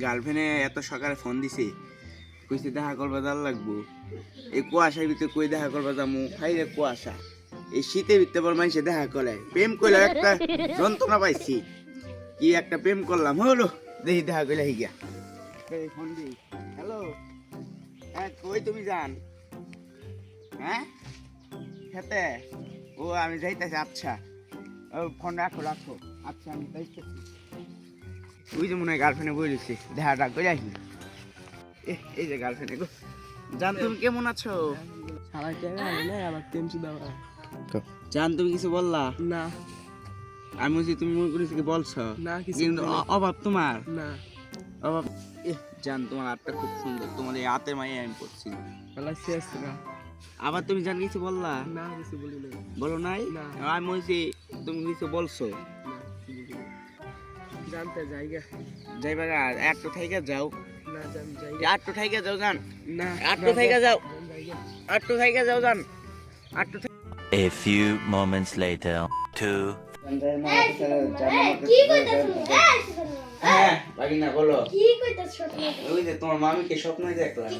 গার্লফ্রেন্ডে এত সকালে ফোন দিছে, কইছে দেখা করবা যার লাগবো। এই কুয়াশার ভিতরে কই দেখা করবা যামু, হাই রে কুয়াশা। এই শীতের ভিতরে বল মানুষে দেখা করে, প্রেম করলে একটা যন্ত্রণা পাইছি। কি একটা প্রেম করলাম, হলো দেখি দেখা করলে হিগা ফোন দি। হ্যালো, হ্যাঁ কই তুমি যান? হ্যাঁ খেতে? ও আমি যাইতেছি। আচ্ছা ও ফোন রাখো রাখো। আচ্ছা আমি যাইতেছি। ওই যে মনে হয় গার্লফ্রেন্ডে বই রয়েছে, দেখা ডাক করে আসি। এই যে গার্লফ্রেন্ডে গো। জান তুমি কেমন আছো? জান তুমি কিছু বললা না আমি বলছি, তুমি মনে করেছি কি বলছো না কিছু কিন্তু অভাব তোমার না অভাব। জান তোমার হাতটা খুব সুন্দর, তোমার এই হাতের মায়ে আমি করছি। শেষ না আবার তুমি জান কিছু বললা? না কিছু বলি না বলো নাই? না। আমি বলছি তুমি কিছু বলছো। জানতে জায়গা যাইবা একটু থেকে যাও, না জান জায়গা একটু থেকে যাও জান, না একটু থেকে যাও, জায়গা একটু থেকে যাও জান, একটু। A few moments later, two. হ্যাঁ বাগিনা বলো। কি কইতাছ? ওই যে তোমার মামিকে স্বপ্নই দেখলাম।